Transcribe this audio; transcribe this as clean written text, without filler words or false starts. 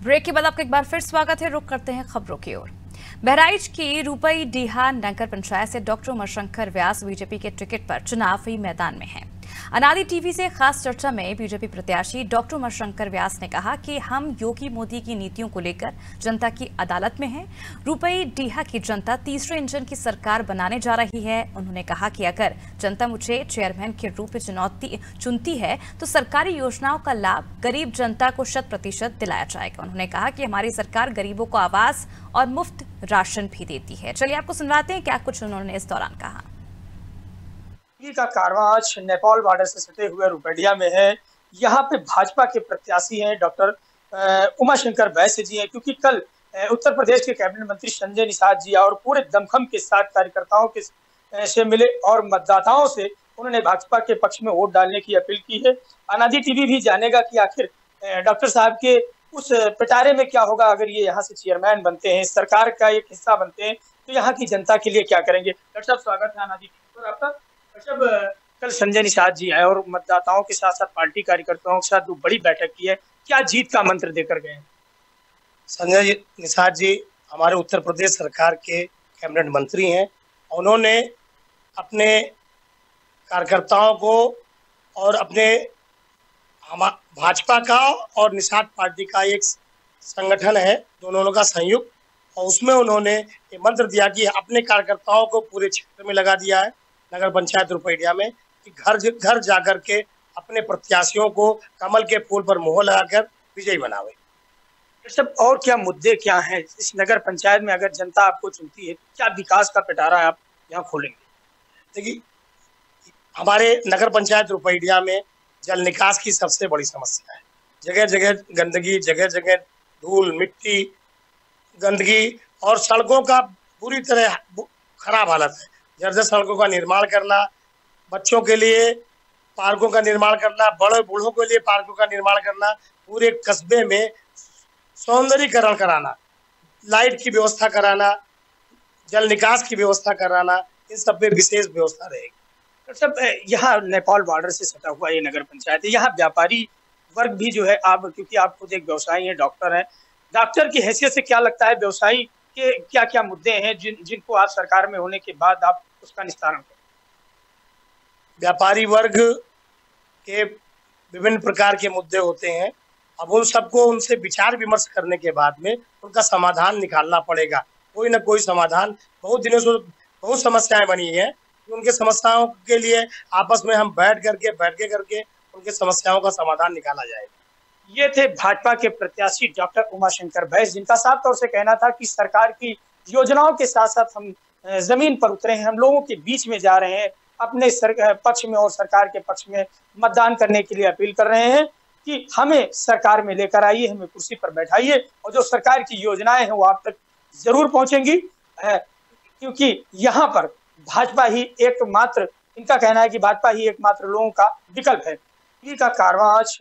Break के बाद आपका एक बार फिर स्वागत है। रुक करते हैं खबरों की ओर। बहराइच की रूपईडीहा नगर पंचायत से डॉक्टर उमाशंकर व्यास बीजेपी के टिकट पर चुनावी मैदान में हैं। अनादि टीवी से खास चर्चा में बीजेपी प्रत्याशी डॉक्टर उमाशंकर व्यास ने कहा कि हम योगी मोदी की नीतियों को लेकर जनता की अदालत में हैं। रूपईडीहा की जनता तीसरे इंजन की सरकार बनाने जा रही है। उन्होंने कहा कि अगर जनता मुझे चेयरमैन के रूप में चुनती है तो सरकारी योजनाओं का लाभ गरीब जनता को 100% दिलाया जाएगा। उन्होंने कहा कि हमारी सरकार गरीबों को आवास और मुफ्त राशन भी देती है। चलिए आपको सुनवाते हैं क्या कुछ उन्होंने इस दौरान कहा। का कारवां आज नेपाल बॉर्डर से सटे हुए रूपईडीहा में है। यहाँ पे भाजपा के प्रत्याशी हैं डॉक्टर उमाशंकर वैस जी हैं, क्योंकि कल उत्तर प्रदेश के कैबिनेट मंत्री संजय निषाद जी और पूरे दमखम के साथ कार्यकर्ताओं के से मिले और मतदाताओं से उन्होंने भाजपा के पक्ष में वोट डालने की अपील की है। अनादि टीवी भी जानेगा कि आखिर डॉक्टर साहब के उस पिटारे में क्या होगा अगर ये यहाँ से चेयरमैन बनते हैं, सरकार का एक हिस्सा बनते हैं, तो यहाँ की जनता के लिए क्या करेंगे। डॉक्टर साहब स्वागत है अनादि टीवी पर आपका। जब कल संजय निषाद जी आए और मतदाताओं के साथ साथ पार्टी कार्यकर्ताओं के साथ जो बड़ी बैठक की है, क्या जीत का मंत्र देकर गए हैं? संजय निषाद जी हमारे उत्तर प्रदेश सरकार के कैबिनेट मंत्री हैं। उन्होंने अपने कार्यकर्ताओं को और अपने भाजपा का और निषाद पार्टी का एक संगठन है, दोनों का संयुक्त, और उसमें उन्होंने ये मंत्र दिया कि अपने कार्यकर्ताओं को पूरे क्षेत्र में लगा दिया है नगर पंचायत रूपईडीहा में कि घर घर जाकर के अपने प्रत्याशियों को कमल के फूल पर मोहर लगाकर विजयी बनावे। सब और क्या मुद्दे क्या हैं इस नगर पंचायत में? अगर जनता आपको चुनती है, क्या विकास का पिटारा आप यहाँ खोलेंगे? देखिए, हमारे नगर पंचायत रूपईडीहा में जल निकास की सबसे बड़ी समस्या है। जगह जगह गंदगी, जगह जगह धूल मिट्टी गंदगी और सड़कों का बुरी तरह खराब हालत है। जर्जर सड़कों का निर्माण करना, बच्चों के लिए पार्कों का निर्माण करना, बड़े बूढ़ों के लिए पार्कों का निर्माण करना, पूरे कस्बे में सौंदर्यीकरण कराना, लाइट की व्यवस्था कराना, जल निकास की व्यवस्था कराना, इन सब पे विशेष व्यवस्था रहेगी। सब यहाँ नेपाल बॉर्डर से सटा हुआ ये नगर पंचायत है। यहाँ व्यापारी वर्ग भी जो है, आप क्योंकि आप खुद एक व्यवसायी हैं, डॉक्टर हैं, डॉक्टर की हैसियत से क्या लगता है व्यवसायी के क्या क्या मुद्दे हैं जिनको आप सरकार में होने के बाद आप उसका निस्तारण करें? व्यापारी वर्ग के विभिन्न प्रकार के मुद्दे होते हैं। अब उन सबको उनसे विचार विमर्श करने के बाद में उनका समाधान निकालना पड़ेगा। कोई ना कोई समाधान, बहुत दिनों से बहुत समस्याएं बनी हैं, उनके समस्याओं के लिए आपस में हम बैठ करके उनके समस्याओं का समाधान निकाला जाएगा। ये थे भाजपा के प्रत्याशी डॉक्टर उमाशंकर वैस, जिनका साफ तौर से कहना था कि सरकार की योजनाओं के साथ साथ हम जमीन पर उतरे हैं, हम लोगों के बीच में जा रहे हैं, अपने पक्ष में और सरकार के पक्ष में मतदान करने के लिए अपील कर रहे हैं कि हमें सरकार में लेकर आइए, हमें कुर्सी पर बैठाइए और जो सरकार की योजनाएं हैं वो आप तक जरूर पहुंचेंगी, क्योंकि यहाँ पर भाजपा ही एकमात्र, इनका कहना है कि भाजपा ही एकमात्र लोगों का विकल्प है। का कारवां आज